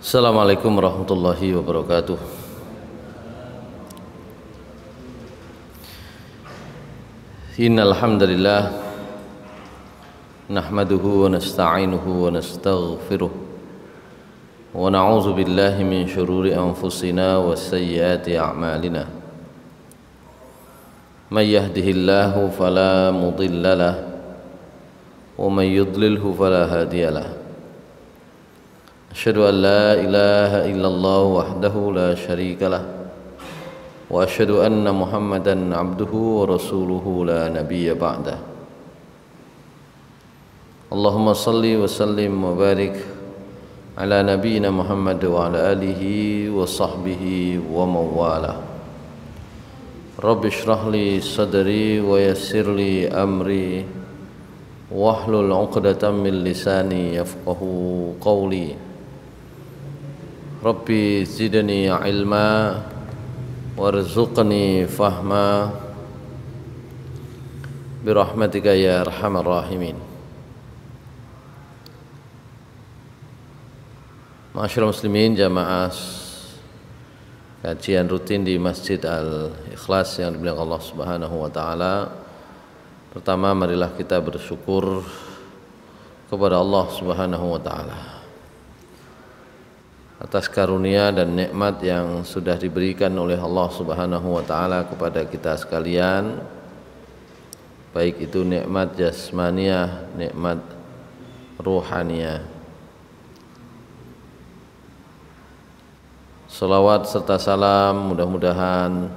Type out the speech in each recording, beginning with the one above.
Assalamualaikum warahmatullahi wabarakatuh. Innal hamdalillah nahmaduhu wa nasta'inuhu wa nastaghfiruh wa na'udzu billahi min shururi anfusina wa sayyiati a'malina. May yahdihillahu fala mudilla lahu wa may yudlilhu fala hadiya lahu. Asyhadu an la ilaha illallah wahdahu la syarika lah wa asyhadu anna Muhammadan abduhu wa rasuluhu la nabiyya ba'dah. Allahumma salli wa sallim wa barik ala nabiyyina Muhammad wa ala alihi wa sahbihi wa mawala. Rabbi shrah li sadri wa yassir li amri wahlul 'uqdatam min lisani yafqahu qawli. Rabbi zidni ilma warzuqni fahma birahmatika ya arhamar rahimin. Ma'asyiral muslimin, jamaah kajian rutin di Masjid Al-Ikhlas yang dimuliakan Allah Subhanahu wa taala. Pertama, marilah kita bersyukur kepada Allah Subhanahu wa taala atas karunia dan nikmat yang sudah diberikan oleh Allah Subhanahu wa taala kepada kita sekalian, baik itu nikmat jasmaniyah, nikmat ruhaniyah. Salawat serta salam mudah-mudahan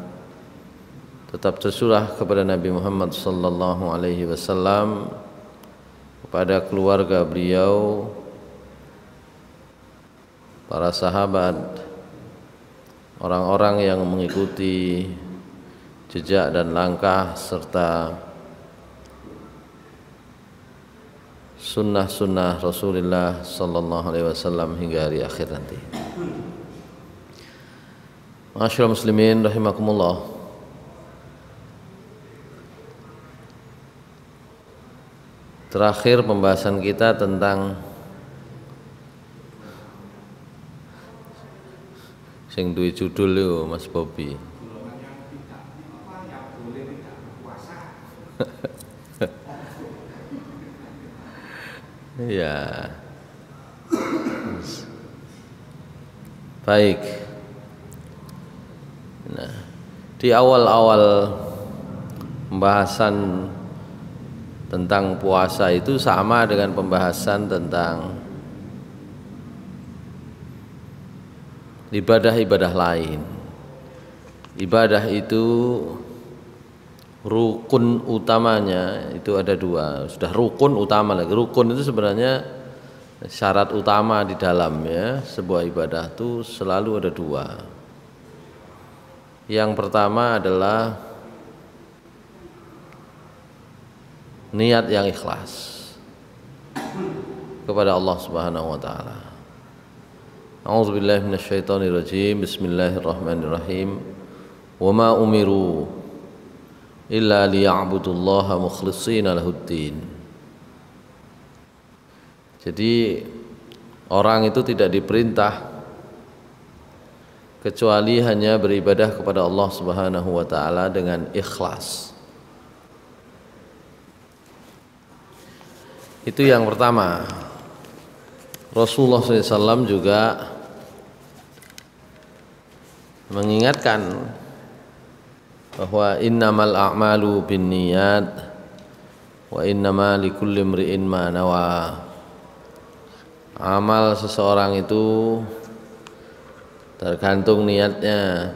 tetap tercurah kepada Nabi Muhammad sallallahu alaihi wasallam, kepada keluarga beliau, para sahabat, orang-orang yang mengikuti jejak dan langkah serta sunnah-sunnah Rasulullah sallallahu alaihi wasallam hingga hari akhir nanti. Ma'asyiral muslimin rahimakumullah. Terakhir pembahasan kita tentang sing duwe judul yo Mas Bobi. Ya. Baik. Nah, di awal-awal pembahasan tentang puasa itu sama dengan pembahasan tentang ibadah-ibadah lain. Ibadah itu rukun utamanya itu ada dua. Sudah rukun utama lagi. Rukun itu sebenarnya syarat utama di dalamnya sebuah ibadah itu selalu ada dua. Yang pertama adalah niat yang ikhlas kepada Allah Subhanahu wa taala. A'udzubillahi minasyaitonirrajim. Bismillahirrahmanirrahim. Wa ma umiru illa liya'budullaha mukhlishina lahuddin. Jadi orang itu tidak diperintah kecuali hanya beribadah kepada Allah Subhanahu wa taala dengan ikhlas. Itu yang pertama. Rasulullah SAW juga mengingatkan bahwa innamal a'malu binniyat wa innama likulli imri'in ma nawa. Amal seseorang itu tergantung niatnya,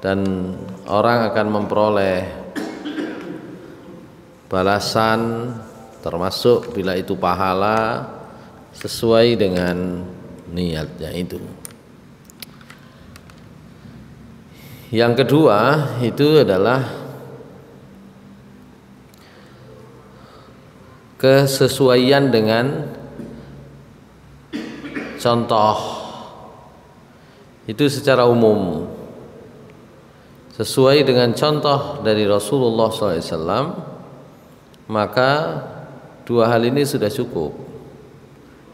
dan orang akan memperoleh balasan termasuk bila itu pahala sesuai dengan niatnya itu. Yang kedua itu adalah kesesuaian dengan contoh. Itu secara umum sesuai dengan contoh dari Rasulullah SAW, maka dua hal ini sudah cukup.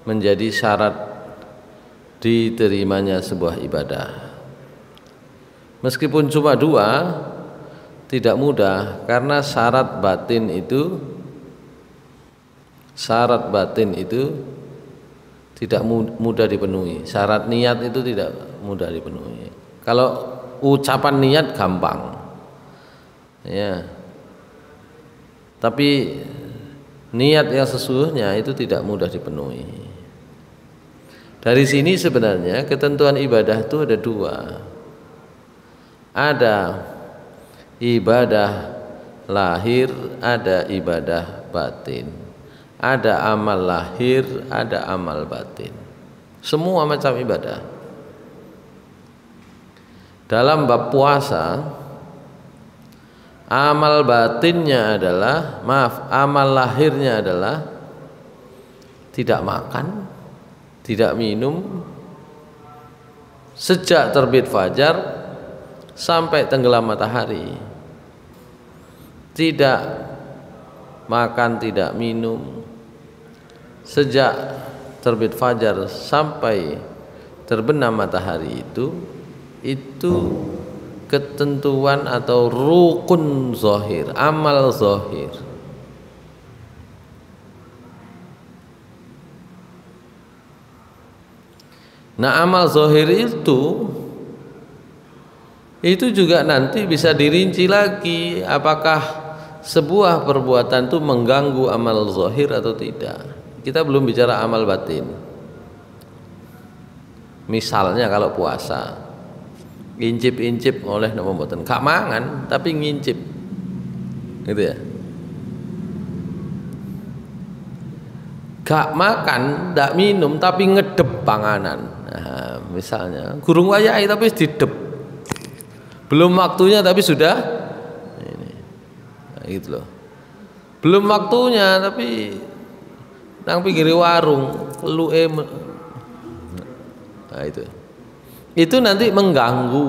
menjadi syarat diterimanya sebuah ibadah. Meskipun cuma 2, tidak mudah karena syarat batin itu tidak mudah dipenuhi. Syarat niat itu tidak mudah dipenuhi. Kalau ucapan niat gampang, ya. Tapi niat yang sesungguhnya itu tidak mudah dipenuhi. Dari sini sebenarnya ketentuan ibadah itu ada 2. Ada ibadah lahir, ada ibadah batin. Ada amal lahir, ada amal batin. Semua macam ibadah. Dalam bab puasa, amal batinnya adalah, amal lahirnya adalah tidak makan, tidak minum sejak terbit fajar sampai tenggelam matahari. Tidak makan, tidak minum sejak terbit fajar sampai terbenam matahari itu ketentuan atau rukun zahir, amal zahir. Nah, amal zahir itu juga nanti bisa dirinci lagi, apakah sebuah perbuatan itu mengganggu amal zahir atau tidak. Kita belum bicara amal batin. Misalnya kalau puasa, incip-incip oleh napa mboten, gak mangan tapi ngincip, gitu ya. Gak makan, gak minum tapi ngedep panganan. Nah, misalnya gurung wayahe tapi didep, belum waktunya tapi sudah ini, nah, gitu loh. Belum waktunya tapi nang pinggir warung keluke, nah itu nanti mengganggu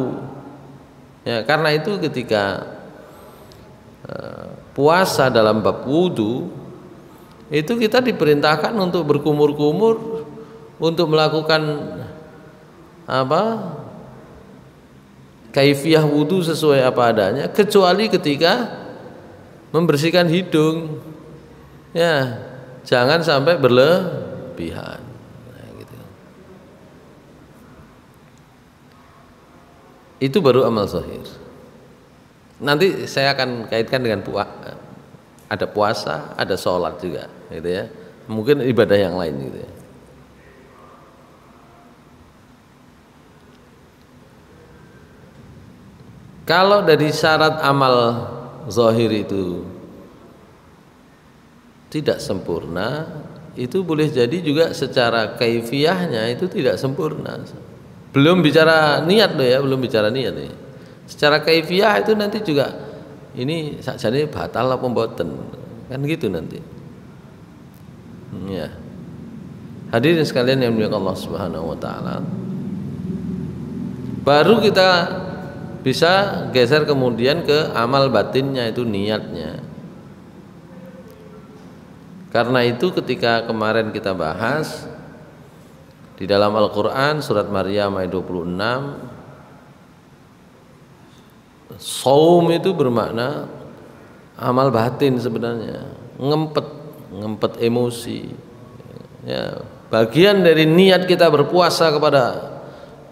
ya. Karena itu ketika puasa dalam bab wudu itu kita diperintahkan untuk berkumur-kumur, untuk melakukan kaifiyah wudu sesuai apa adanya, kecuali ketika membersihkan hidung ya, jangan sampai berlebihan. Nah, gitu. Itu baru amal zahir. Nanti saya akan kaitkan dengan ada puasa, ada sholat juga, gitu ya. Mungkin ibadah yang lain, gitu ya. Kalau dari syarat amal zahir itu tidak sempurna, itu boleh jadi juga secara kaifiyahnya itu tidak sempurna. Belum bicara niat loh ya, belum bicara niat nih. Secara kaifiyah itu nanti juga ini sakjane batal apa mboten, kan gitu nanti. Ya. Hadirin sekalian yang dimuliakan Allah Subhanahu wa taala. Baru kita bisa geser kemudian ke amal batinnya, itu niatnya. Karena itu ketika kemarin kita bahas di dalam Al-Quran surat Maryam ayat 26, shaum itu bermakna amal batin sebenarnya, ngempet emosi ya. Bagian dari niat kita berpuasa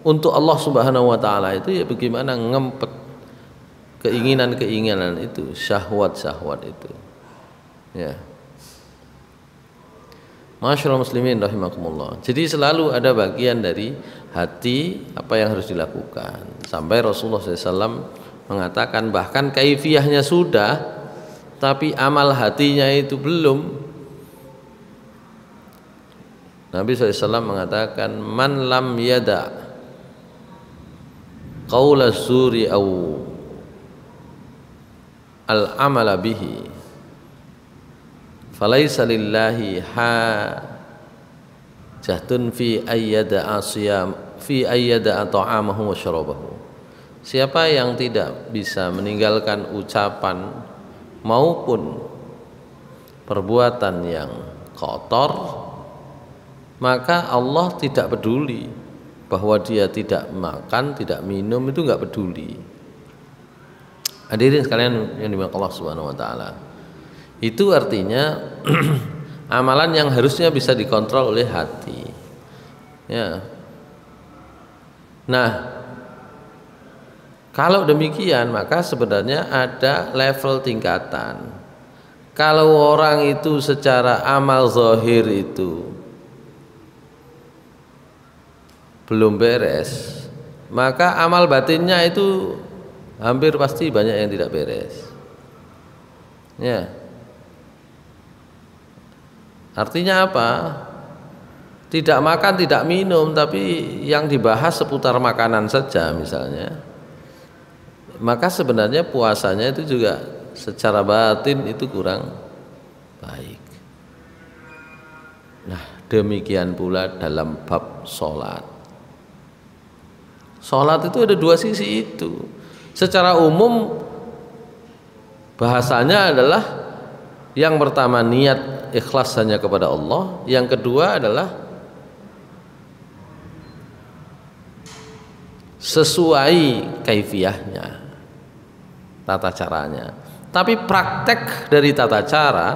untuk Allah Subhanahu wa taala itu ya bagaimana ngempet keinginan-keinginan itu, syahwat-syahwat itu. Ya. Masyaallah muslimin rahimakumullah. Jadi selalu ada bagian dari hati apa yang harus dilakukan. Sampai Rasulullah SAW mengatakan bahkan kaifiyahnya sudah, tapi amal hatinya itu belum. Nabi SAW mengatakan man lam yada qaula zuri au al-amala bihi falaisa lillahi hajatun fi ayyada ta'amahu wa syarabahu. Siapa yang tidak bisa meninggalkan ucapan maupun perbuatan yang kotor, maka Allah tidak peduli bahwa dia tidak makan, tidak minum, itu nggak peduli. Hadirin sekalian yang dimuliakan Allah Subhanahu wa taala. Itu artinya amalan yang harusnya bisa dikontrol oleh hati. Ya. Nah, kalau demikian maka sebenarnya ada level tingkatan. Kalau orang itu secara amal zahir itu belum beres, maka amal batinnya itu hampir pasti banyak yang tidak beres. Ya. Artinya apa? Tidak makan, tidak minum, tapi yang dibahas seputar makanan saja misalnya. Maka sebenarnya puasanya itu juga secara batin itu kurang baik. Nah, demikian pula dalam bab sholat. Sholat itu ada dua sisi itu. Secara umum bahasanya adalah yang pertama niat ikhlas hanya kepada Allah, yang kedua adalah sesuai kaifiyahnya, tata caranya. Tapi praktek dari tata cara,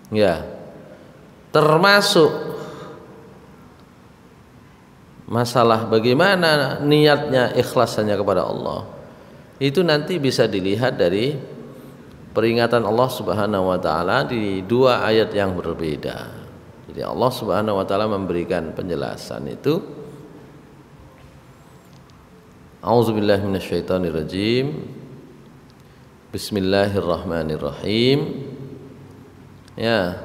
ya, termasuk masalah bagaimana niatnya ikhlas hanya kepada Allah, itu nanti bisa dilihat dari peringatan Allah Subhanahu wa taala di dua ayat yang berbeda. Jadi Allah Subhanahu wa taala memberikan penjelasan itu. A'udzubillahi minasyaitonirrajim. Bismillahirrahmanirrahim. Ya.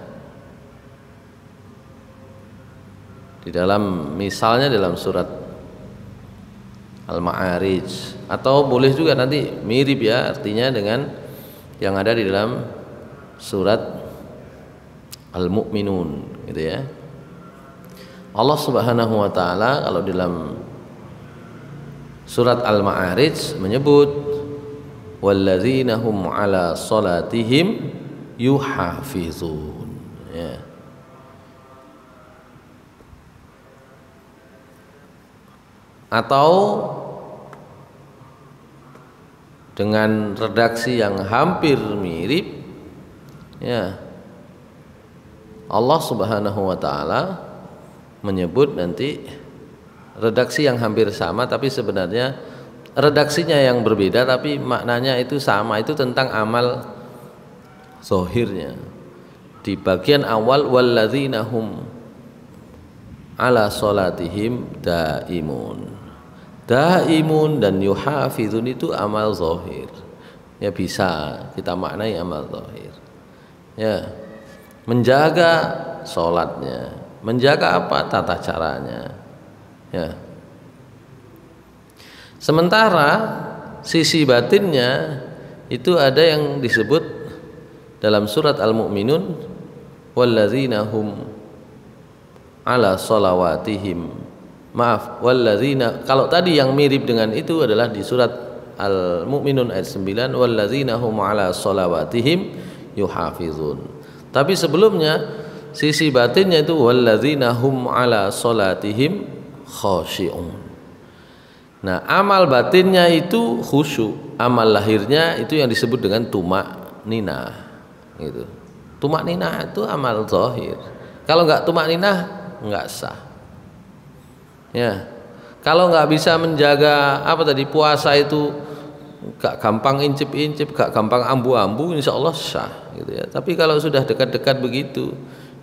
Di dalam misalnya dalam surat Al-Ma'arij, atau boleh juga nanti mirip ya artinya dengan yang ada di dalam surat Al-Mu'minun gitu ya. Allah Subhanahu wa taala kalau dalam surat Al-Ma'arij menyebut walladzina hum ala salatihim yuhafizun, ya. Atau dengan redaksi yang hampir mirip, ya, Allah Subhanahu wa taala menyebut nanti redaksi yang hampir sama tapi sebenarnya redaksinya yang berbeda tapi maknanya itu sama, itu tentang amal zahirnya. Di bagian awal walladzina hum ala salatihim daimun. Daimun dan yuhafizun itu amal zahir. Ya bisa kita maknai amal zahir. Ya. Menjaga salatnya, menjaga apa? Tata caranya. Ya. Sementara sisi batinnya itu ada yang disebut dalam surat Al-Mu'minun walladzina hum ala salawatihim. Maaf, walladzina, kalau tadi yang mirip dengan itu adalah di surat Al-Mu'minun ayat 9 walladzina hum ala salawatihim yuhafizun. Tapi sebelumnya sisi batinnya itu walladzina hum ala salatihim khashi'un. Nah, amal batinnya itu khusyuk, amal lahirnya itu yang disebut dengan tumak ninah, gitu. Tumak ninah itu amal zahir. Kalau nggak tumak ninah nggak sah. Ya, kalau nggak bisa menjaga apa tadi puasa itu gak gampang incip-incip, gak gampang ambu-ambu, insya Allah sah, gitu ya. Tapi kalau sudah dekat-dekat begitu,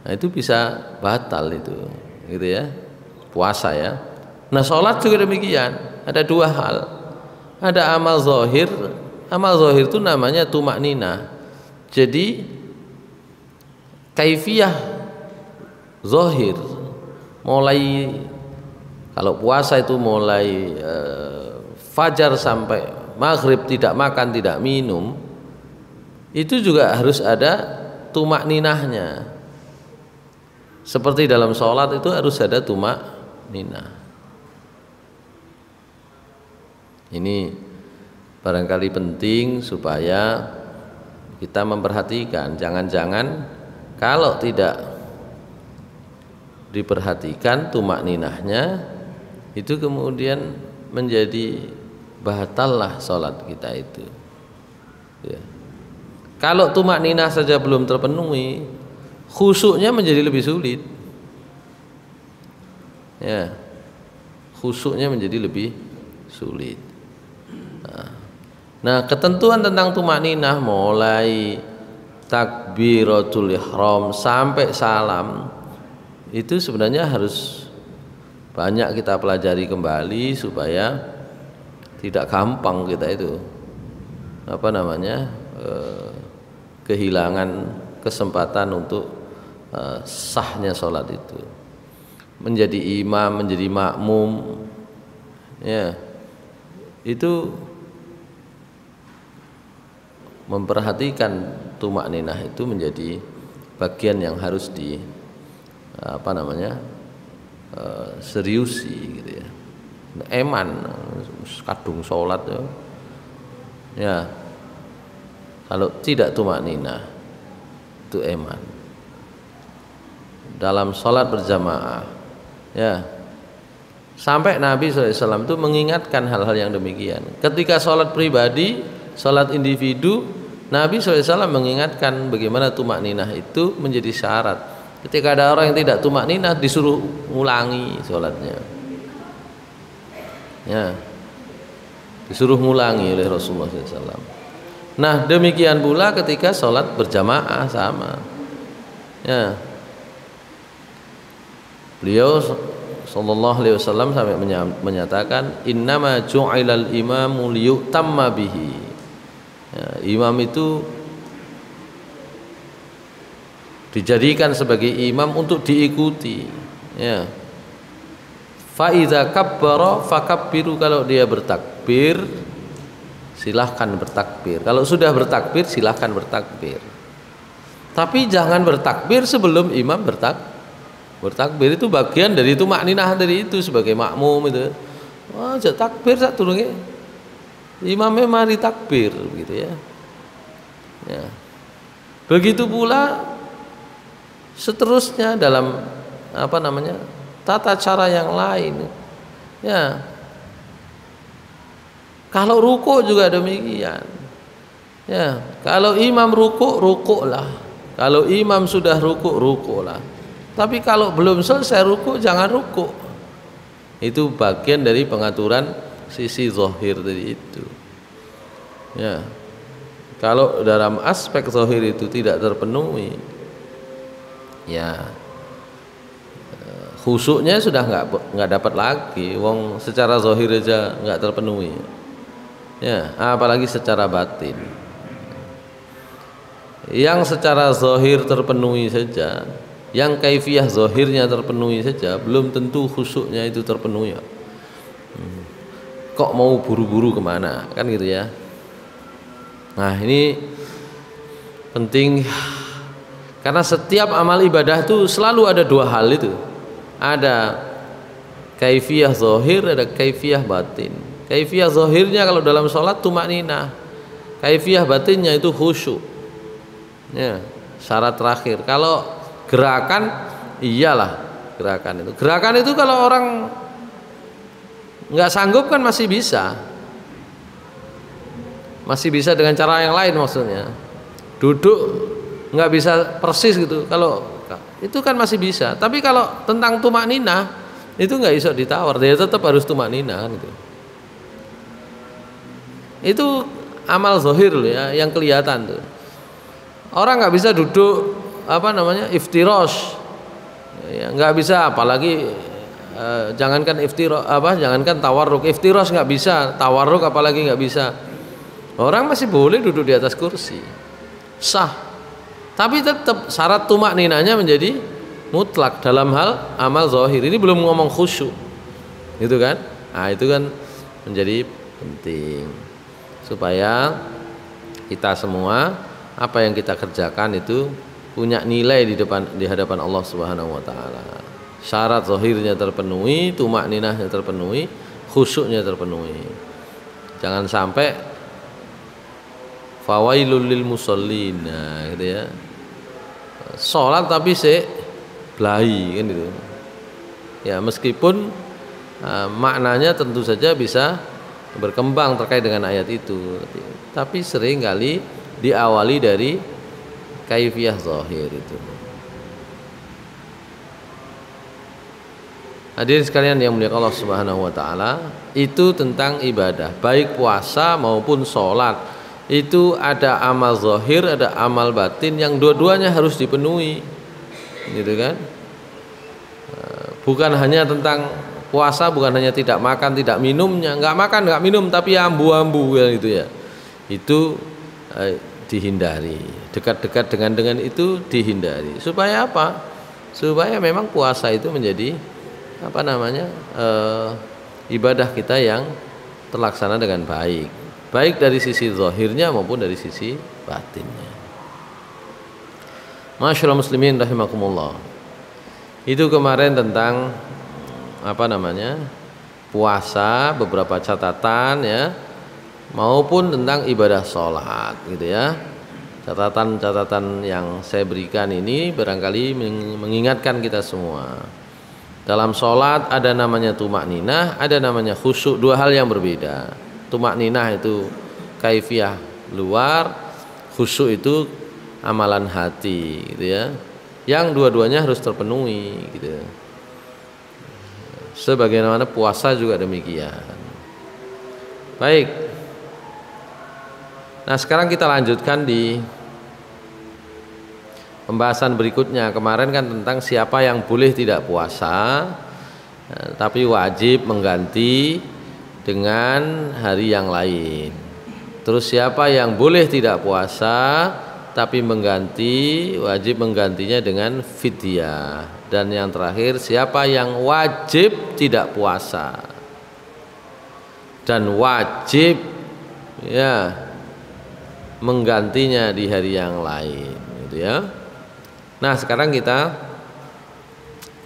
nah itu bisa batal itu, gitu ya, puasa ya. Nah, sholat juga demikian. Ada dua hal. Ada amal zahir. Amal zahir itu namanya tumak ninah. Jadi kaifiyah zahir mulai kalau puasa itu mulai fajar sampai maghrib tidak makan tidak minum, itu juga harus ada tumak ninahnya. Seperti dalam sholat itu harus ada tumak ninah. Ini barangkali penting supaya kita memperhatikan, jangan-jangan kalau tidak diperhatikan tumak ninahnya, itu kemudian menjadi batallah sholat kita itu. Ya. Kalau tumak ninah saja belum terpenuhi, khusyuknya menjadi lebih sulit. Ya, khusyuknya menjadi lebih sulit. Nah, ketentuan tentang tumak ninah mulai takbiratul ihram sampai salam itu sebenarnya harus banyak kita pelajari kembali supaya tidak gampang kita itu kehilangan kesempatan untuk sahnya sholat itu, menjadi imam, menjadi makmum, ya itu memperhatikan tumak ninah itu menjadi bagian yang harus di seriusi gitu ya. Eman kadung sholat ya. Ya, kalau tidak tumak ninah itu eman dalam sholat berjamaah. Ya, sampai Nabi SAW itu mengingatkan hal-hal yang demikian. Ketika sholat pribadi, sholat individu, Nabi SAW mengingatkan bagaimana tumak ninah itu menjadi syarat. Ketika ada orang yang tidak tumak ninah, disuruh ngulangi sholatnya. Ya, disuruh ngulangi oleh Rasulullah SAW. Nah, demikian pula ketika sholat berjamaah sama. Ya, beliau sallallahu alaihi wasallam sampai menyatakan innama ju'ilal imamu liyutamma bihi. Ya, imam itu dijadikan sebagai imam untuk diikuti. Ya. Fa idza kabbara fakabbiru, kalau dia bertakbir silahkan bertakbir. Kalau sudah bertakbir silahkan bertakbir. Tapi jangan bertakbir sebelum imam bertakbir. Itu bagian dari tumak ninah dari itu sebagai makmum itu. Wah, jak takbir sak turunge. Imamnya mari takbir gitu ya. Ya. Begitu pula seterusnya dalam tata cara yang lain. Ya. Kalau ruku juga demikian. Ya, kalau imam rukuklah. Kalau imam sudah rukuklah. Tapi kalau belum selesai ruku jangan ruku. Itu bagian dari pengaturan sisi zahir tadi itu. Ya. Kalau dalam aspek zahir itu tidak terpenuhi, ya khusyuknya sudah nggak dapat lagi. Wong secara zahir aja nggak terpenuhi. Ya, apalagi secara batin. Yang secara zahir terpenuhi saja, yang kaifiyah zahirnya terpenuhi saja, belum tentu khusyuknya itu terpenuhi. Kok mau buru-buru kemana, kan gitu ya. Nah, ini penting karena setiap amal ibadah itu selalu ada dua hal itu. Ada kaifiyah zahir, ada kaifiyah batin. Kaifiyah zahirnya kalau dalam sholat tumak ninah, kaifiyah batinnya itu khusyuk. Ya, syarat terakhir. Kalau gerakan, iyalah gerakan itu. Gerakan itu kalau orang nggak sanggup kan masih bisa dengan cara yang lain, maksudnya duduk nggak bisa persis gitu, kalau itu kan masih bisa. Tapi kalau tentang tumak ninah itu nggak bisa ditawar, dia tetap harus tumak ninah kan gitu. Itu amal zahir loh ya, yang kelihatan tuh. Orang nggak bisa duduk iftirash, ya, nggak bisa, apalagi jangankan jangankan tawarruk, iftirash nggak bisa, tawarruk apalagi nggak bisa. Orang masih boleh duduk di atas kursi, sah. Tapi tetap syarat tumak ninahnya menjadi mutlak dalam hal amal zahir. Ini belum ngomong khusyuk, gitu kan? Nah, itu kan menjadi penting supaya kita semua apa yang kita kerjakan itu punya nilai di hadapan Allah Subhanahu wa taala. Syarat zahirnya terpenuhi, tumak ninahnya terpenuhi, khusyuknya terpenuhi. Jangan sampai fawailul lil musallin, nah, gitu ya. Salat tapi belahi kan gitu. ya meskipun maknanya tentu saja bisa berkembang terkait dengan ayat itu, tapi sering kali diawali dari kaifiyah zahir itu. Hadirin sekalian yang mulia Allah Subhanahu wa taala, itu tentang ibadah, baik puasa maupun sholat. Itu ada amal zahir, ada amal batin yang dua-duanya harus dipenuhi. Gitu kan? Bukan hanya tentang puasa, bukan hanya tidak makan, tidak minumnya, enggak makan, enggak minum tapi ambu-ambu gitu ya. Itu dihindari. Dekat-dekat dengan itu dihindari. Supaya apa? Supaya memang puasa itu menjadi ibadah kita yang terlaksana dengan baik dari sisi zahirnya maupun dari sisi batinnya. Masyaallah muslimin rahimakumullah. Itu kemarin tentang puasa, beberapa catatan ya, maupun tentang ibadah sholat gitu ya. Catatan-catatan yang saya berikan ini barangkali mengingatkan kita semua. Dalam sholat ada namanya tumakninah, ada namanya khusyuk, dua hal yang berbeda. Tumakninah itu kaifiyah luar, khusyuk itu amalan hati gitu ya. Yang dua-duanya harus terpenuhi gitu. Sebagaimana puasa juga demikian. Baik. Nah, sekarang kita lanjutkan di pembahasan berikutnya. Kemarin kan tentang siapa yang boleh tidak puasa tapi wajib mengganti dengan hari yang lain. Terus siapa yang boleh tidak puasa tapi wajib menggantinya dengan fidyah. Dan yang terakhir, siapa yang wajib tidak puasa dan wajib ya menggantinya di hari yang lain gitu ya. Nah, sekarang kita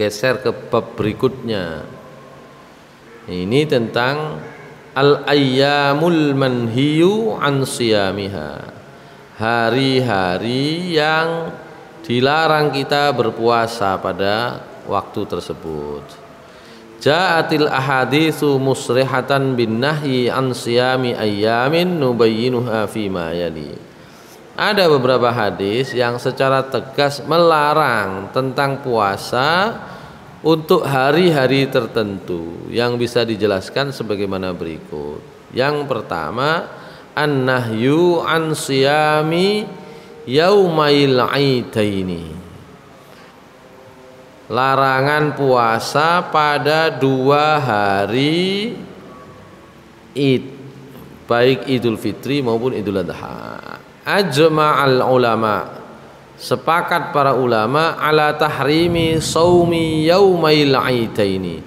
geser ke bab berikutnya. Ini tentang al-ayyamul manhiyu an siyamiha. Hari-hari yang dilarang kita berpuasa pada waktu tersebut. Ja'atil ahaditsu musrihatan bin nahyi an siyami ayyamin nubayyinuha fi ma yali. Ada beberapa hadis yang secara tegas melarang tentang puasa untuk hari-hari tertentu yang bisa dijelaskan sebagaimana berikut. Yang pertama, an-nahyu an siyami yaumail aidaini. Larangan puasa pada dua hari Id, baik Idul Fitri maupun Idul Adha. Ajma'al ulama, sepakat para ulama ala tahrimi saumi yaumail aidaini,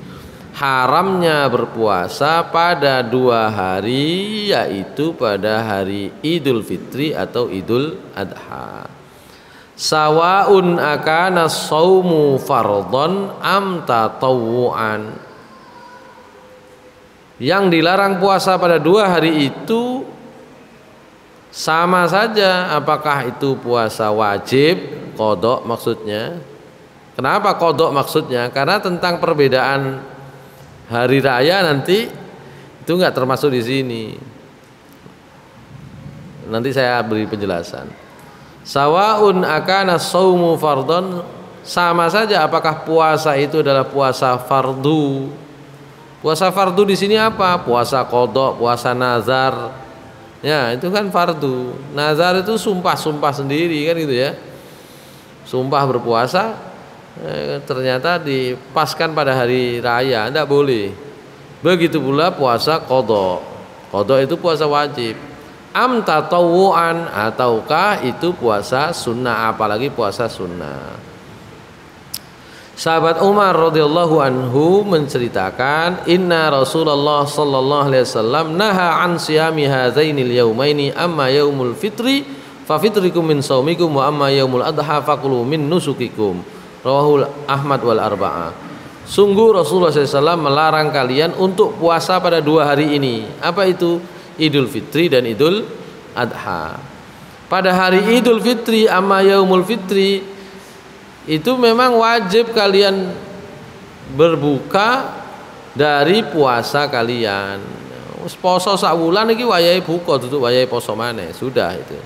haramnya berpuasa pada dua hari, yaitu pada hari Idul Fitri atau Idul Adha. Sawaun akana saumu fardhon am tatawuan. Yang dilarang puasa pada dua hari itu sama saja apakah itu puasa wajib, qadha maksudnya. Kenapa qadha maksudnya? Karena tentang perbedaan hari raya nanti itu enggak termasuk di sini. Nanti saya beri penjelasan. Sawaun akana shaumu fardhon, sama saja apakah puasa itu adalah puasa fardu. Puasa fardu di sini apa? Puasa qadha, puasa nazar. Ya, itu kan fardu. Nazar itu sumpah sendiri kan gitu ya. Sumpah berpuasa ternyata dipaskan pada hari raya, tidak boleh. Begitu pula puasa qadha. Qadha itu puasa wajib. Am tatawuan, ataukah itu puasa sunnah, apalagi puasa sunnah. Sahabat Umar radhiyallahu anhu menceritakan, inna Rasulullah sallallahu alaihi wasallam naha an siyami hadzainil yaumaini, amma yaumul fitri fa fitrikum min saumikum wa amma yaumul adha faqulu min nusukikum. Rawahul Ahmad wal Arba'ah. Sungguh Rasulullah SAW melarang kalian untuk puasa pada dua hari ini. Apa itu? Idul Fitri dan Idul Adha. Pada hari Idul Fitri, amma yaumul fitri, itu memang wajib kalian berbuka dari puasa kalian. Poso sak wulan iki wayahe buka duduk wayahe poso maneh, sudah itu.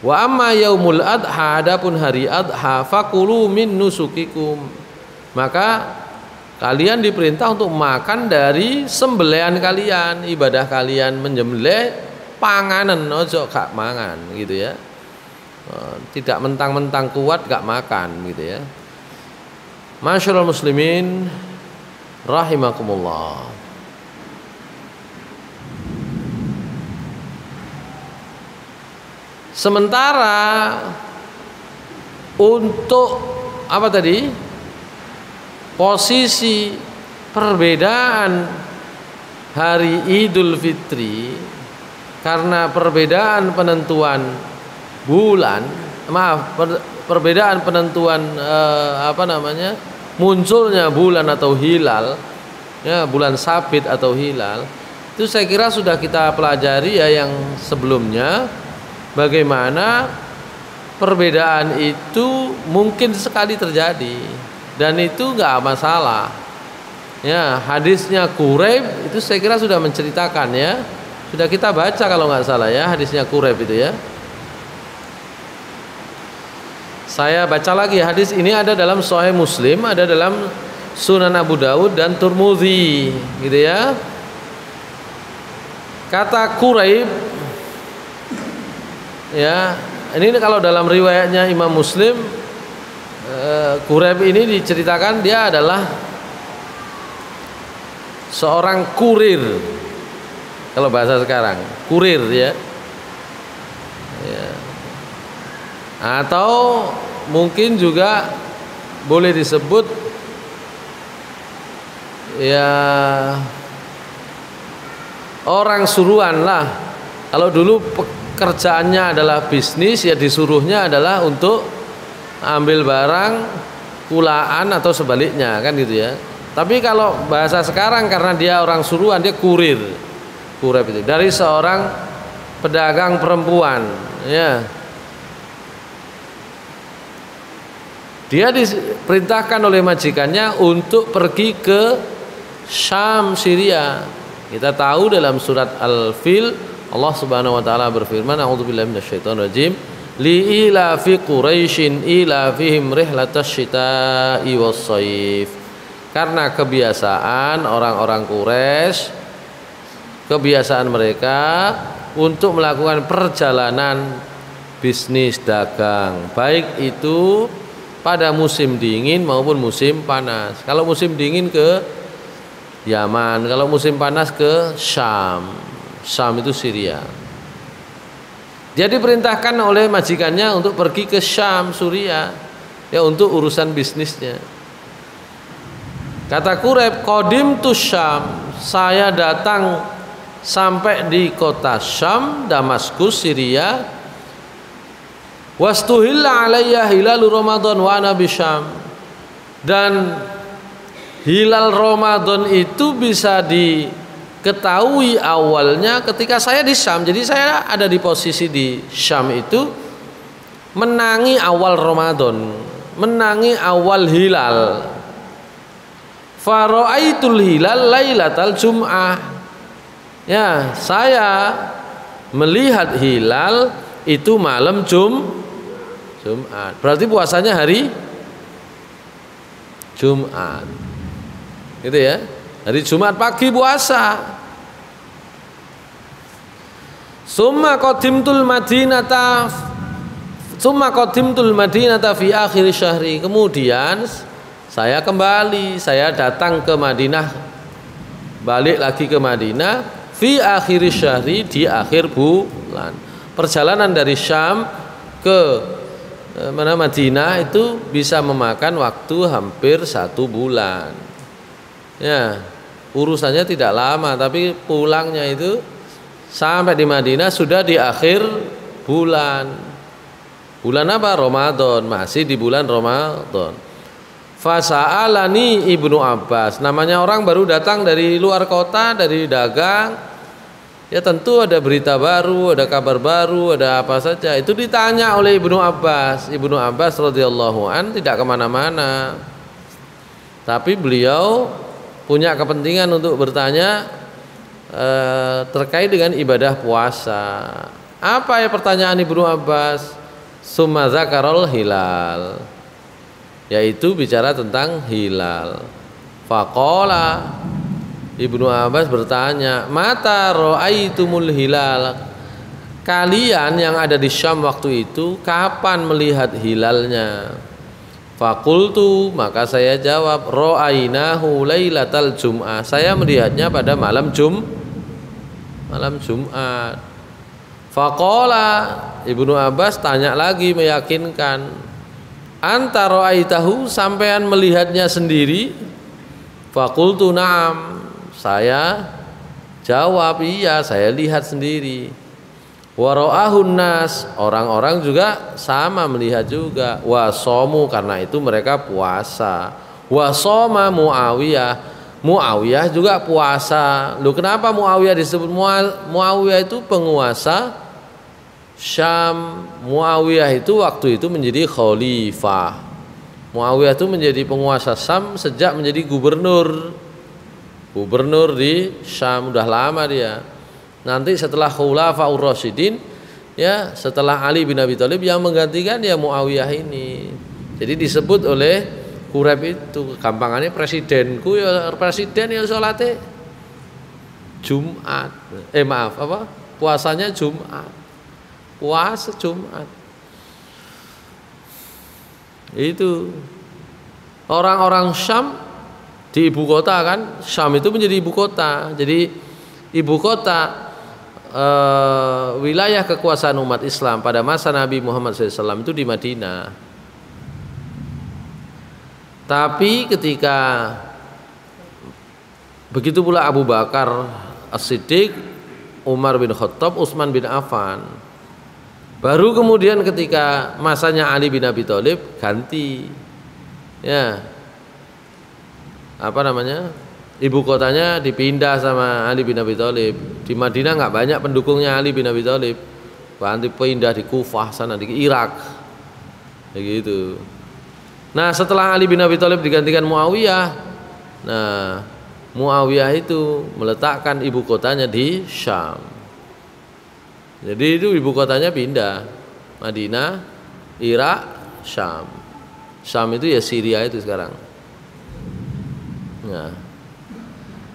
Wa amma yaumul adha, adapun hari adha, fakulu min nusukikum, maka kalian diperintah untuk makan dari sembelihan kalian, ibadah kalian menyembelih panganan, ojo gak mangan gitu ya. Tidak mentang-mentang kuat gak makan gitu ya. Masyarul muslimin rahimakumullah. Sementara untuk apa tadi? Posisi perbedaan hari Idul Fitri karena perbedaan penentuan bulan, perbedaan penentuan munculnya bulan atau hilal, ya, bulan sabit atau hilal, itu saya kira sudah kita pelajari ya yang sebelumnya, bagaimana perbedaan itu mungkin sekali terjadi dan itu nggak masalah. Ya, hadisnya Quraib itu saya kira sudah menceritakan ya, sudah kita baca kalau nggak salah ya hadisnya Quraib itu ya. Saya baca lagi, hadis ini ada dalam Sahih Muslim, ada dalam Sunan Abu Dawud dan Tirmidzi, gitu ya. Kata Quraib, ya, ini kalau dalam riwayatnya Imam Muslim, Quraib ini diceritakan dia adalah seorang kurir, kalau bahasa sekarang, kurir ya. Atau mungkin juga boleh disebut ya orang suruhan lah. Kalau dulu pekerjaannya adalah bisnis, ya disuruhnya adalah untuk ambil barang kulaan atau sebaliknya kan gitu ya. Tapi kalau bahasa sekarang karena dia orang suruhan, dia kurir. Kurir itu dari seorang pedagang perempuan ya. Dia diperintahkan oleh majikannya untuk pergi ke Syam, Syria. Kita tahu dalam surat Al-Fil Allah Subhanahu wa taala berfirman, a'udzubillahi minasyaitonir rajim, li ila fi quraisyin ila fihim rihlatash syita'i was-shaif. Karena kebiasaan orang-orang Quraisy, kebiasaan mereka untuk melakukan perjalanan bisnis dagang, baik itu pada musim dingin maupun musim panas. Kalau musim dingin ke Yaman, kalau musim panas ke Syam. Syam itu Syria. Dia diperintahkan oleh majikannya untuk pergi ke Syam, Syria, ya untuk urusan bisnisnya. Kata Quraib, qadimtu Syam, saya datang sampai di kota Syam, Damaskus, Syria. Wastuhilla alayya hilalu Ramadan wa ana bisyam, dan hilal Ramadan itu bisa diketahui awalnya ketika saya di Syam. Jadi saya ada di posisi di Syam itu menangi awal Ramadan, menangi awal hilal. Fara'aitul hilal lailatal jum'ah, ya saya melihat hilal itu malam Jumat. Berarti puasanya hari Jumat. Gitu ya. Hari Jumat pagi puasa. Summa qadimtul Madinata fi akhir syahri. Kemudian saya kembali, saya datang ke Madinah, balik lagi ke Madinah fi akhir syahri, di akhir bulan. Perjalanan dari Syam ke Madinah itu bisa memakan waktu hampir 1 bulan. Ya, urusannya tidak lama, tapi pulangnya itu sampai di Madinah sudah di akhir bulan. Bulan apa? Ramadan, masih di bulan Ramadan. Fasa'alani Ibnu Abbas, namanya orang baru datang dari luar kota, dari dagang. Ya tentu ada berita baru, ada kabar baru, ada apa saja. Itu ditanya oleh Ibnu Abbas. Ibnu Abbas radhiyallahu an tidak kemana-mana. Tapi beliau punya kepentingan untuk bertanya terkait dengan ibadah puasa. Apa ya pertanyaan Ibnu Abbas? Summa dzakarul hilal, yaitu bicara tentang hilal. Faqala, Ibnu Abbas bertanya, mata ra'aitumul hilal, kalian yang ada di Syam waktu itu kapan melihat hilalnya? Fakultu, maka saya jawab, ra'ainahu lailatal jum'ah, saya melihatnya pada malam Jumat. Faqala, Ibnu Abbas tanya lagi meyakinkan, anta ra'aitahu, sampean melihatnya sendiri? Fakultu na'am, saya jawab iya, saya lihat sendiri. Wa ra'ahun nas, orang-orang juga sama melihat juga. Wa somu, karena itu mereka puasa. Wa soma Muawiyah, Muawiyah juga puasa. Loh, kenapa Muawiyah disebut Muawiyah? Itu penguasa Syam. Muawiyah itu waktu itu menjadi khalifah. Muawiyah itu menjadi penguasa Syam sejak menjadi gubernur di Syam, udah lama dia. Nanti setelah Khulafaur Rasyidin, ya setelah Ali bin Abi Thalib yang menggantikan ya Muawiyah ini. Jadi disebut oleh Quraib itu gampangannya presidenku ya, presiden ya sholatnya Jumat. Puasanya Jumat. Puasa Jumat. Itu orang-orang Syam di ibu kota kan, Syam itu menjadi ibu kota. Jadi ibu kota wilayah kekuasaan umat Islam pada masa Nabi Muhammad SAW itu di Madinah. Tapi ketika begitu pula Abu Bakar As-Siddiq, Umar bin Khattab, Utsman bin Affan. Baru kemudian ketika masanya Ali bin Abi Thalib ganti, ya ibu kotanya dipindah sama Ali bin Abi Thalib. Di Madinah nggak banyak pendukungnya Ali bin Abi Thalib, nanti pindah di Kufah sana, di Irak, begitu. Nah setelah Ali bin Abi Thalib digantikan Muawiyah, nah Muawiyah itu meletakkan ibu kotanya di Syam. Jadi itu ibu kotanya pindah, Madinah, Irak, Syam. Syam itu ya Syria itu sekarang. Nah,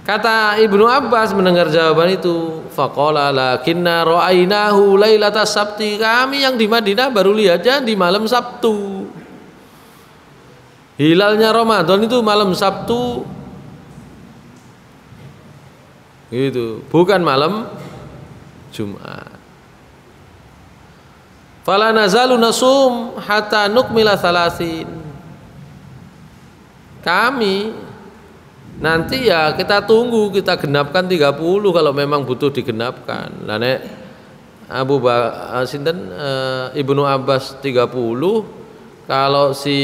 kata Ibnu Abbas mendengar jawaban itu, faqala lakinna ra'ainahu lailatas sabti, kami yang di Madinah baru lihatnya di malam Sabtu. Hilalnya Ramadan itu malam Sabtu, gitu, bukan malam Jumat. Fala nazalu nasum hatta nukmila salasin. Kami nanti ya kita tunggu, kita genapkan 30 kalau memang butuh digenapkan. Lah nek Ibnu Abbas 30, kalau si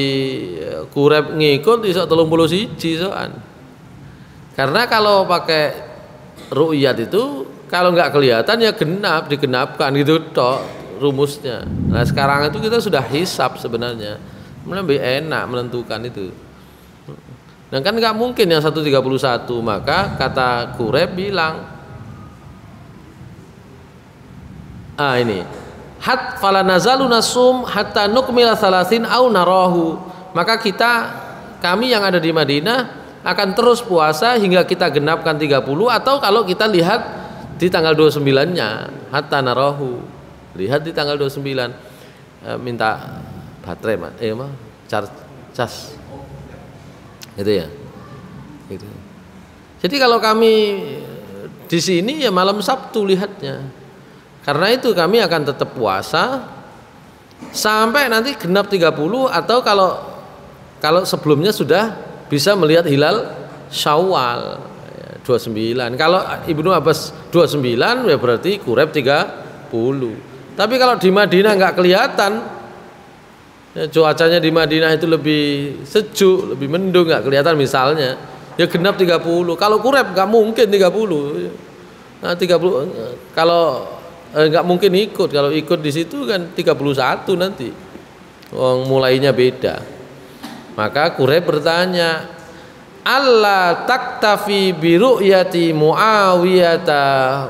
Quraib ngikut iso 31 soan. Karena kalau pakai ru'yat itu kalau nggak kelihatan ya digenapkan gitu tok rumusnya. Nah sekarang itu kita sudah hisab sebenarnya, lebih enak menentukan itu. Dan kan nggak mungkin yang 131, maka kata Quraib bilang, ini fala nazalu nasum hatta nukmila salasin au narahu, maka kami yang ada di Madinah akan terus puasa hingga kita genapkan 30, atau kalau kita lihat di tanggal 29-nya, hatta narahu, lihat di tanggal 29, minta baterai cas gitu ya, gitu. Jadi kalau kami di sini ya malam Sabtu lihatnya. Karena itu kami akan tetap puasa sampai nanti genap 30, atau kalau sebelumnya sudah bisa melihat hilal Syawal 29. Kalau Ibnu Abbas 29 ya berarti Quraib 30. Tapi kalau di Madinah nggak kelihatan, ya, cuacanya di Madinah itu lebih sejuk, lebih mendung, nggak kelihatan misalnya, ya genap 30. Kalau Quraib nggak mungkin 30. Nah 30 kalau nggak mungkin ikut. Kalau ikut di situ kan 31 nanti. Mulainya beda. Maka Quraib bertanya, alla taktafi bi ru'yati Muawiyata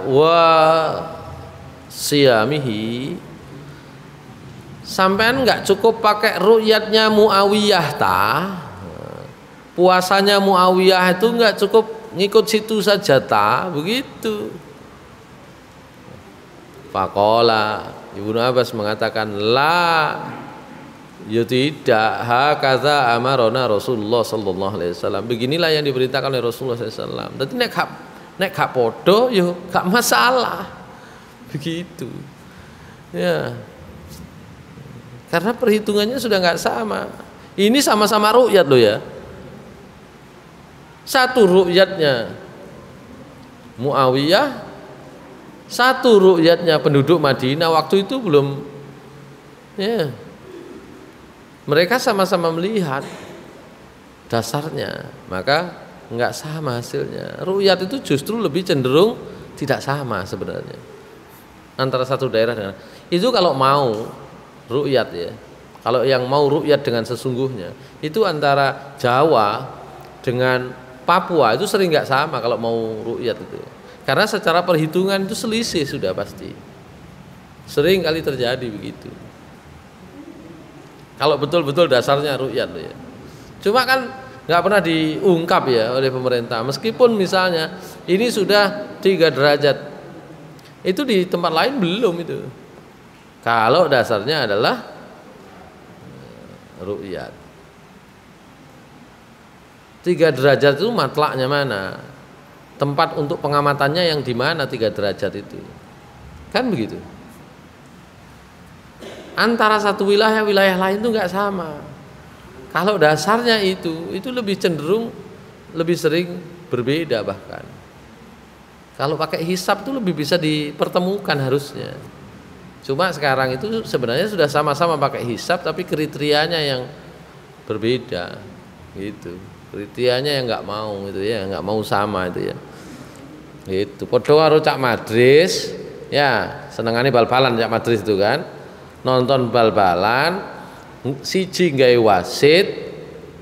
wa siyamihi. Sampean enggak cukup pakai ru'yatnya Muawiyah ta? Puasanya Muawiyah itu enggak cukup ngikut situ saja ta? Begitu. Faqala Ibnu Abbas mengatakan la, ya tidak, hakadza amarona Rasulullah sallallahu alaihi wasallam. Beginilah yang diberitakan oleh Rasulullah sallallahu alaihi wasallam. Dadi nek gak podo yo gak masalah. Begitu. Ya. Karena perhitungannya sudah nggak sama. Ini sama-sama ru'yat loh ya. Satu ru'yatnya Muawiyah, satu ru'yatnya penduduk Madinah. Waktu itu belum, ya, mereka sama-sama melihat dasarnya, maka nggak sama hasilnya. Ru'yat itu justru lebih cenderung tidak sama sebenarnya antara satu daerah dengan itu. Kalau mau ru'yat ya, kalau yang mau ru'yat dengan sesungguhnya itu antara Jawa dengan Papua itu sering nggak sama kalau mau ru'yat itu. Karena secara perhitungan itu selisih sudah pasti. Sering kali terjadi begitu. Kalau betul-betul dasarnya ru'yat ya. Cuma kan nggak pernah diungkap ya oleh pemerintah. Meskipun misalnya ini sudah 3 derajat, itu di tempat lain belum itu. Kalau dasarnya adalah ru'yat. 3 derajat itu matlaknya mana? Tempat untuk pengamatannya yang di mana 3 derajat itu? Kan begitu. Antara satu wilayah lain itu nggak sama. Kalau dasarnya itu lebih cenderung lebih sering berbeda bahkan. Kalau pakai hisab itu lebih bisa dipertemukan harusnya. Cuma sekarang itu sebenarnya sudah sama-sama pakai hisab tapi kriterianya yang berbeda gitu. Kriterianya yang nggak mau itu ya, nggak mau sama itu ya. Itu podo karo Cak Madris ya, senengane bal-balan Cak Madris itu kan. Nonton bal-balan, siji gawe wasit,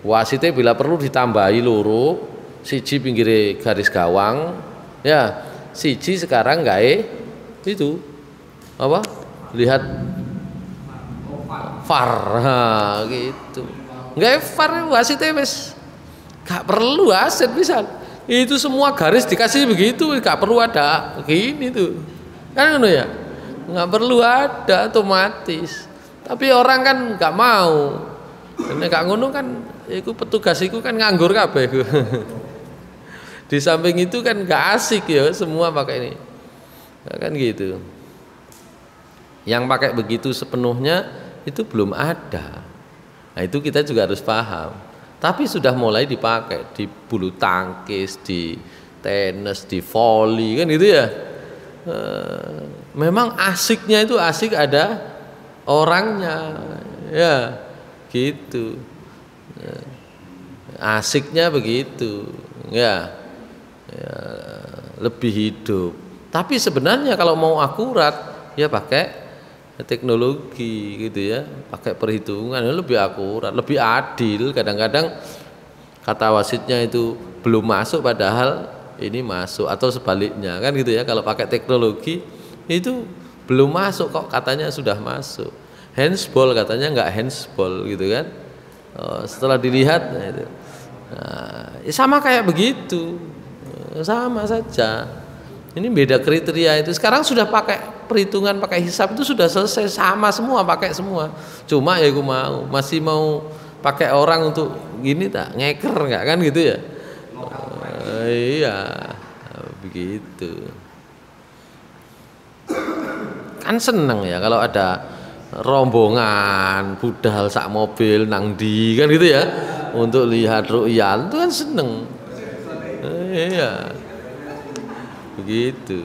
wasitnya bila perlu ditambahi loro, siji pinggire garis gawang, ya, siji sekarang gawe itu apa? Lihat VAR, nah, gitu. Gawe VAR wasitnya wis gak perlu wasit bisa. Itu semua garis dikasih begitu, gak perlu ada gini tuh. Kan ngono ya? Nggak perlu ada, otomatis. Tapi orang kan nggak mau. Karena nggak ngono kan, itu petugas itu kan nganggur kabeh. Di samping itu kan nggak asik ya, semua pakai ini. Nah, kan gitu. Yang pakai begitu sepenuhnya itu belum ada. Nah itu kita juga harus paham. Tapi sudah mulai dipakai di bulu tangkis, di tenis, di voli kan gitu ya. Memang asiknya itu asik ada orangnya ya gitu ya, asiknya begitu ya, ya lebih hidup. Tapi sebenarnya kalau mau akurat ya pakai teknologi gitu ya, pakai perhitungan lebih akurat, lebih adil. Kadang-kadang kata wasitnya itu belum masuk padahal ini masuk, atau sebaliknya kan gitu ya. Kalau pakai teknologi itu belum masuk kok katanya sudah masuk. Handsball katanya nggak handsball gitu kan. Setelah dilihat nah itu. Nah, ya sama kayak begitu, sama saja. Ini beda kriteria itu. Sekarang sudah pakai perhitungan, pakai hisab itu sudah selesai, sama semua, pakai semua. Cuma ya aku masih mau pakai orang untuk gini tak ngeker nggak kan gitu ya. Iya begitu. Kan seneng ya kalau ada rombongan budal sak mobil nang di kan gitu ya, untuk lihat ru'yat itu kan seneng. Iya begitu.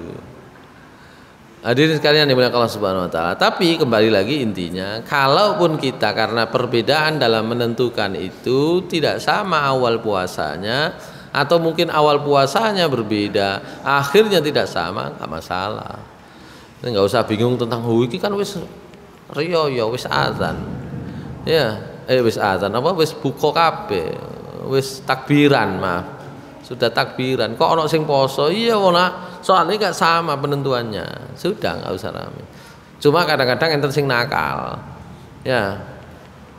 Hadirin sekalian dimuliakan Allah Subhanahu wa taala. Tapi kembali lagi intinya, kalaupun kita karena perbedaan dalam menentukan itu tidak sama awal puasanya, atau mungkin awal puasanya berbeda, akhirnya tidak sama, nggak masalah. Nggak usah bingung tentang ini kan wis riyo ya wis azan. Ya, wis azan apa wis buka kabeh. wis takbiran, maaf. Sudah takbiran. Kok ono sing poso? Iya wona, soalnya gak sama penentuannya. Sudah nggak usah rame. Cuma kadang-kadang enten sing nakal. Ya.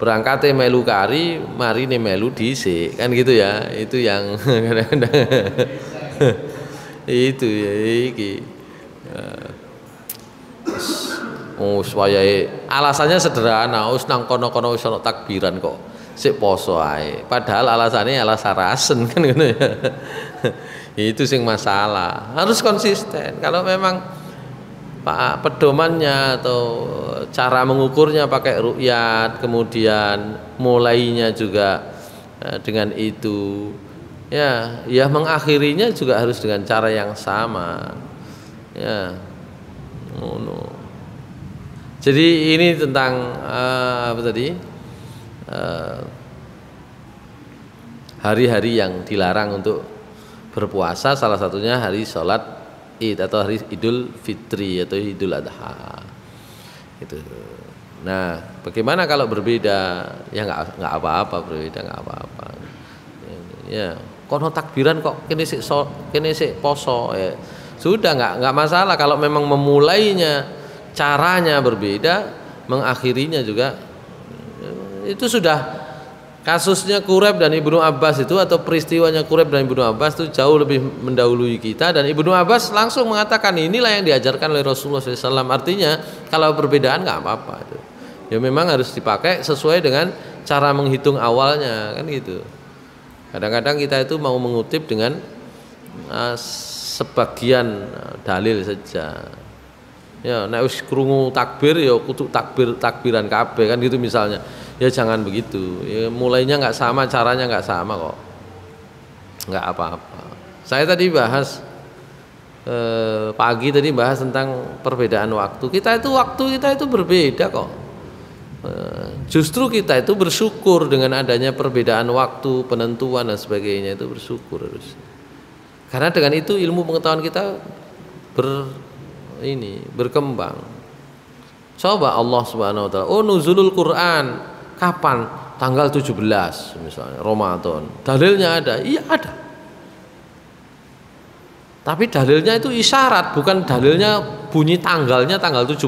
Berangkatnya melu kari, mari nih melu dhisik. Kan gitu ya. Itu yang kadang-kadang itu ya iki. Alasannya sederhana, nang kono-kono wis ana takbiran kok sik poso ae. Padahal alasannya alasan rasen kan ngono ya. Itu sing masalah. Harus konsisten. Kalau memang Pak pedomannya atau cara mengukurnya pakai ru'yat, kemudian mulainya juga dengan itu. Ya mengakhirinya juga harus dengan cara yang sama. Ya. No. Jadi ini tentang apa tadi? Hari-hari yang dilarang untuk berpuasa, salah satunya hari sholat Id atau hari Idul Fitri atau Idul Adha. Itu. Nah, bagaimana kalau berbeda? Ya nggak apa-apa, berbeda nggak apa-apa. Ya, kono takbiran kok kene sik poso. Ya. Sudah nggak masalah kalau memang memulainya caranya berbeda, mengakhirinya juga itu sudah. Kasusnya Quraib dan Ibnu Abbas itu atau peristiwanya Quraib dan Ibnu Abbas itu jauh lebih mendahului kita, dan Ibnu Abbas langsung mengatakan inilah yang diajarkan oleh Rasulullah SAW. Artinya kalau perbedaan nggak apa-apa itu. Ya memang harus dipakai sesuai dengan cara menghitung awalnya kan gitu. Kadang-kadang kita itu mau mengutip dengan sebagian dalil saja. Ya nek wis krungu takbir ya kudu takbiran kabeh kan gitu misalnya. Ya jangan begitu. Ya, mulainya nggak sama, caranya nggak sama kok. Nggak apa-apa. Saya tadi bahas pagi tadi bahas tentang perbedaan waktu. Waktu kita itu berbeda kok. Justru kita itu bersyukur dengan adanya perbedaan waktu, penentuan dan sebagainya itu bersyukur harus. Karena dengan itu ilmu pengetahuan kita berkembang. Coba Allah Subhanahu wa taala, nuzulul Quran kapan? Tanggal 17 misalnya Ramadan. Dalilnya ada? Iya ada. Tapi dalilnya itu isyarat, bukan dalilnya bunyi tanggalnya tanggal 17.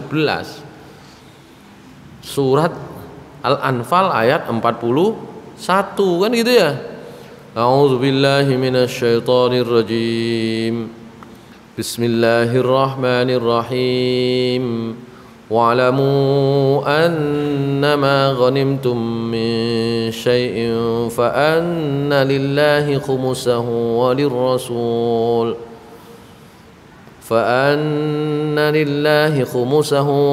Surat Al-Anfal ayat 41 kan gitu ya. A'udzubillahi minasyaitonirrajim. Bismillahirrahmanirrahim. Wa'lamu annama ghanimtum min syai'in fa anna lillahi khumusahu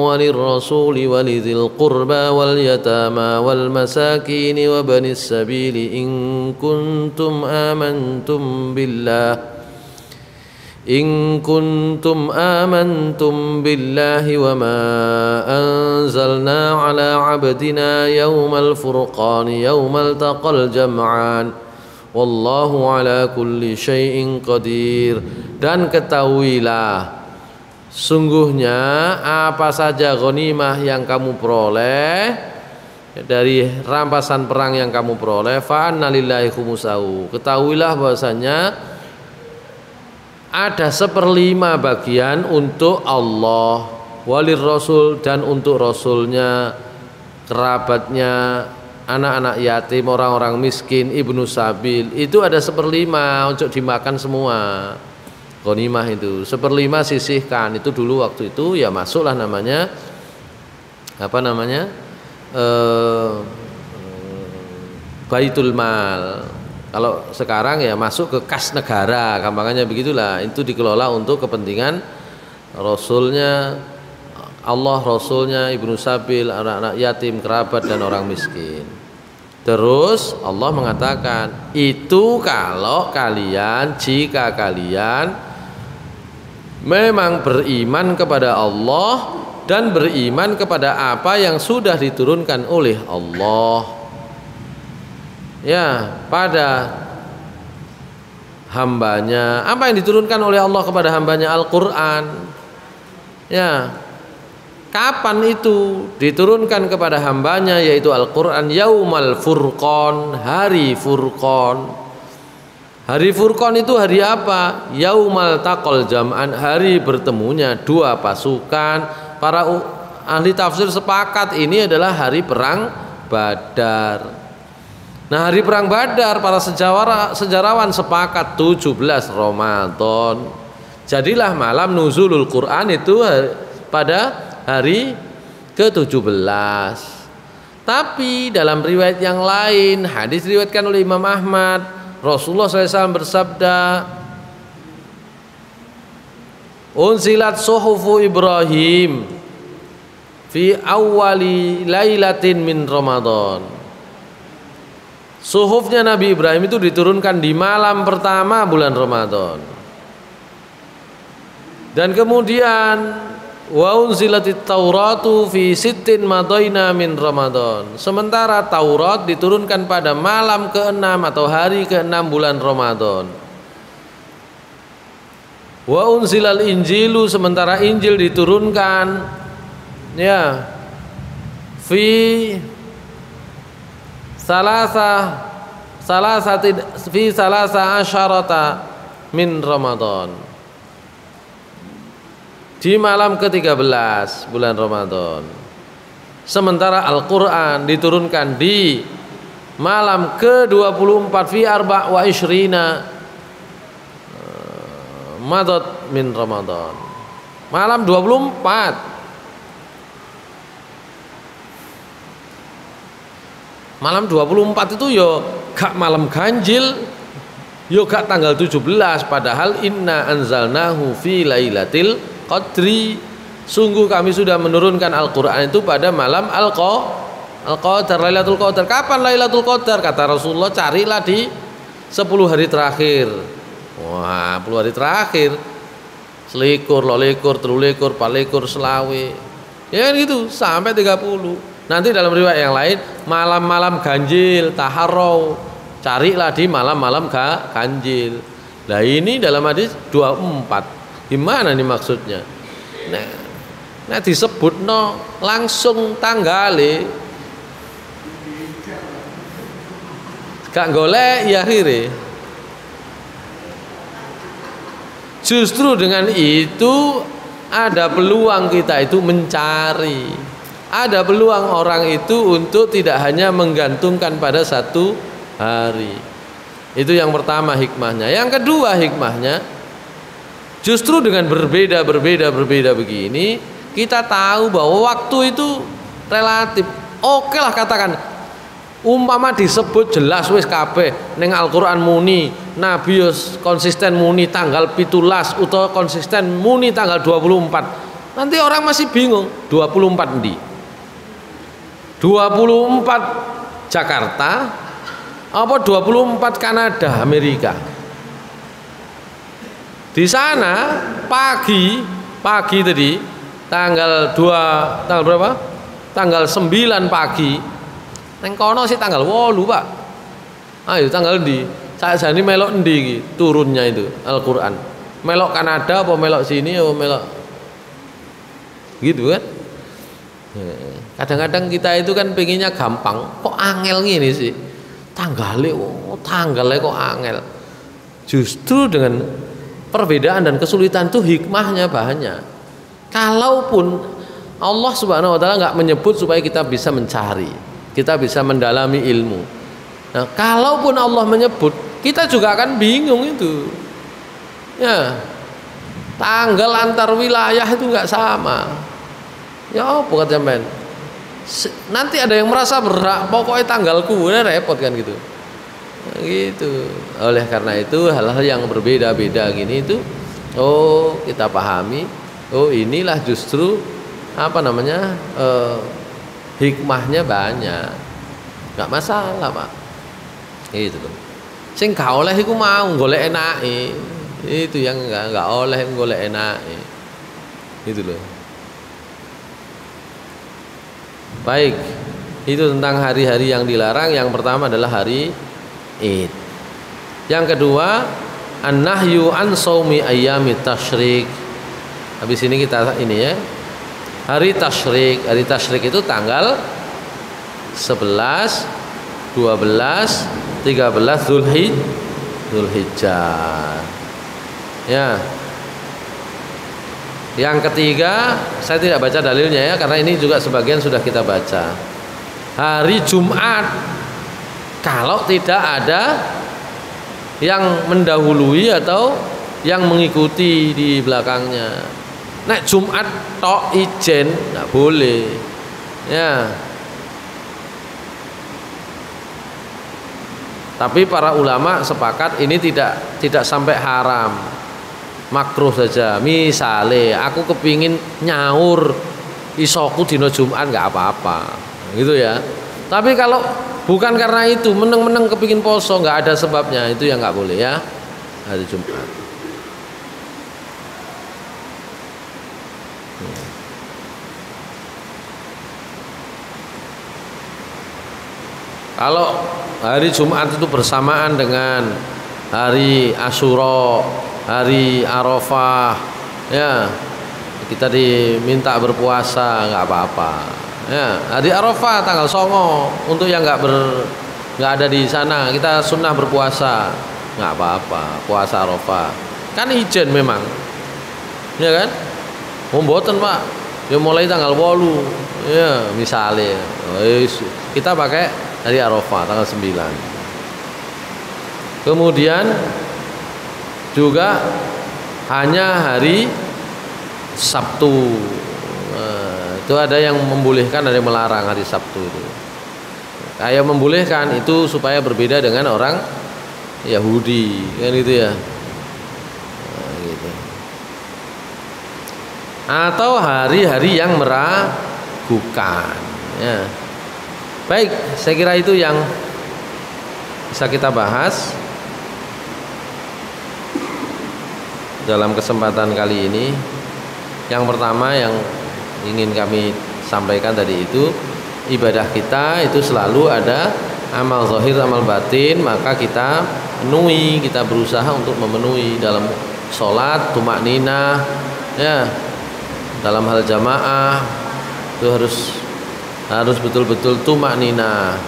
walirrasul walidhil qurba wal yatama wal masakin wa banis sabili in kuntum amantum billahi wa ma anzalna ala abdina yawmal furqani yawmal taqal jam'an wallahu ala kulli syai'in qadir. Dan ketahuilah sungguhnya apa saja ghanimah yang kamu peroleh dari rampasan perang yang kamu peroleh, fa anna lillahi khumusahu, ketahuilah bahwasanya ada 1/5 bagian untuk Allah, walir rasul, dan untuk rasulnya, kerabatnya, anak-anak yatim, orang-orang miskin, ibnu sabil, itu ada 1/5 untuk dimakan semua. Ghanimah itu 1/5 sisihkan. Itu dulu waktu itu ya masuklah namanya Baitul Mal. Kalau sekarang ya masuk ke kas negara, gampangannya begitulah. Itu dikelola untuk kepentingan Rasulnya Allah, Rasulnya, ibnu sabil, anak-anak yatim, kerabat, dan orang miskin. Terus Allah mengatakan, itu jika kalian memang beriman kepada Allah dan beriman kepada apa yang sudah diturunkan oleh Allah ya pada hambanya. Apa yang diturunkan oleh Allah kepada hambanya? Al-Quran. Ya, Kapan itu diturunkan kepada hambanya, yaitu Al-Quran? Yaumal Furqan, hari Furqan. Hari Furqan itu hari apa? Yaumal taqal jam'an, hari bertemunya dua pasukan. Para ahli tafsir sepakat ini adalah hari perang Badar. Nah, hari perang Badar para sejarawan sepakat 17 Ramadan. Jadilah malam nuzulul Quran itu pada hari ke-17. Tapi dalam riwayat yang lain, hadis diriwayatkan oleh Imam Ahmad, Rasulullah SAW bersabda, unzilat suhufu Ibrahim fi awwali lailatin min Ramadan. Suhufnya Nabi Ibrahim itu diturunkan di malam pertama bulan Ramadan. Dan kemudian wa unzilatit Tauratu fi sittin madaina min Ramadan. Sementara Taurat diturunkan pada malam ke-6 atau hari ke-6 bulan Ramadan. Wa unzilal Injilu, sementara Injil diturunkan ya fi salasa asyarata min Ramadan. Di malam ke-13 bulan Ramadan. Sementara Al-Quran diturunkan di malam ke-24 fi arba' wa ishrina madad min Ramadan. Malam 24. Malam 24 itu yo gak malam ganjil, yo gak tanggal 17, padahal inna anzalnahu fi lailatul qadri. Sungguh kami sudah menurunkan Al-Quran itu pada malam Al-Qadar, Lailatul Qadar. Kapan Lailatul Qadar? Kata Rasulullah, carilah di 10 hari terakhir. Wah, 10 hari terakhir. Selikur, lolikur, telulikur, palikur, selawe. Ya gitu, sampai 30. Nanti dalam riwayat yang lain, malam-malam ganjil, taharau. Carilah di malam-malam ganjil. Nah ini dalam hadis 24. Gimana nih maksudnya? Nah disebut no langsung tanggale gak golek ya akhirnya. Justru dengan itu ada peluang kita itu mencari, ada peluang orang itu untuk tidak hanya menggantungkan pada satu hari. Itu yang pertama hikmahnya. Yang kedua hikmahnya, justru dengan berbeda begini, kita tahu bahwa waktu itu relatif. Oke lah katakan, umpama disebut jelas wis kabeh ning Al-Qur'an muni, Nabi konsisten muni tanggal 17 utawa konsisten muni tanggal 24. Nanti orang masih bingung, 24 ndi? 24 Jakarta apa 24 Kanada, Amerika? Di sana pagi tadi tanggal berapa? Tanggal 9 pagi. Neng kono sih tanggal 8, Pak. Ayo tanggal ndi? Sakjane melok ndi iki turunnya itu Al-Qur'an. Melok Kanada apa melok sini apa melok gitu kan? Kadang-kadang kita itu kan pengennya gampang, kok angel gini sih? Tanggalnya kok angel. Justru dengan perbedaan dan kesulitan itu hikmahnya banyak. Kalaupun Allah Subhanahu wa taala nggak menyebut supaya kita bisa mencari, kita bisa mendalami ilmu. Nah, kalaupun Allah menyebut, kita juga akan bingung itu. Ya, tanggal antar wilayah itu nggak sama. Ya apa kata men? Nanti ada yang merasa berat, pokoknya tanggalku, ini repot kan gitu. Nah, gitu. Oleh karena itu hal-hal yang berbeda-beda gini itu, kita pahami. Inilah justru hikmahnya banyak. Nggak masalah Pak. Itu loh. Sing gak oleh iku mau golek enake. Itu yang nggak oleh golek enake. Itu loh. Baik, itu tentang hari-hari yang dilarang. Yang pertama adalah hari Id. Yang kedua, an-nahyu an shaumi ayyamit tasyrik. Habis ini kita hari tasyrik. Hari tasyrik itu tanggal 11, 12, 13 Zulhijjah. Ya. Yang ketiga, saya tidak baca dalilnya ya, karena ini juga sebagian sudah kita baca. Hari Jumat, kalau tidak ada yang mendahului atau yang mengikuti di belakangnya. Nek Jumat tok ijen nggak boleh. Ya. Tapi para ulama sepakat ini tidak sampai haram. Makruh saja. Misalnya aku kepingin nyaur isoku dino Jumat nggak apa-apa, gitu ya. Tapi kalau bukan karena itu, meneng-meneng kepingin poso nggak ada sebabnya, itu yang nggak boleh ya hari Jumat. Kalau hari Jumat itu bersamaan dengan hari Asyura, hari Arafah, ya kita diminta berpuasa nggak apa-apa. Ya, hari Arafah tanggal 9 untuk yang nggak ada di sana, kita sunnah berpuasa nggak apa-apa, puasa Arafah. Kan ijen memang, ya kan? Mboten Pak, ya mulai tanggal 8, ya misalnya, kita pakai hari Arafah tanggal 9. Kemudian juga hanya hari Sabtu. Itu ada yang membolehkan, ada yang melarang hari Sabtu itu. Kayak membolehkan itu supaya berbeda dengan orang Yahudi, kan gitu ya. Gitu. Atau hari-hari yang meragukan. Ya. Baik, saya kira itu yang bisa kita bahas dalam kesempatan kali ini. Yang pertama yang ingin kami sampaikan tadi itu, ibadah kita itu selalu ada amal zahir, amal batin, maka kita penuhi, kita berusaha untuk memenuhi dalam sholat, tumakninah, ya, dalam hal jamaah itu harus betul-betul tumakninah,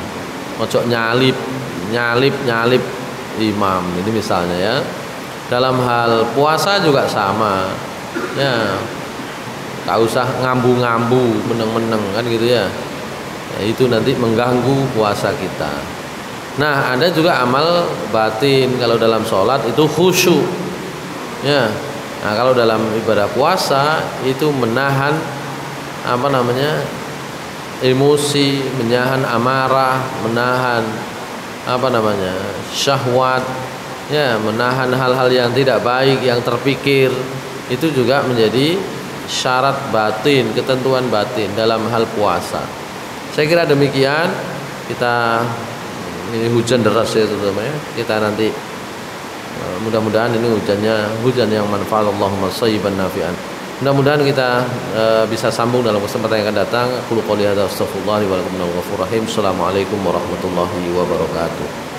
ojo nyalip imam, ini misalnya ya. Dalam hal puasa juga sama, ya. Gak usah ngambu-ngambu, meneng-meneng kan gitu ya. Itu nanti mengganggu puasa kita. Nah, ada juga amal batin kalau dalam sholat itu khusyuk. Ya. Nah, kalau dalam ibadah puasa itu menahan emosi, menahan amarah, menahan syahwat, ya, menahan hal-hal yang tidak baik yang terpikir. Itu juga menjadi syarat batin, ketentuan batin dalam hal puasa. Saya kira demikian. Ini hujan deras ya terutama ya. Kita nanti mudah-mudahan ini hujan yang manfaat, Allahumma shayyiban nafi'an. Mudah-mudahan kita bisa sambung dalam kesempatan yang akan datang. Qul qouli hadza astaghfirullah wa lakum minal ghafurur rahim. Assalamualaikum warahmatullahi wabarakatuh.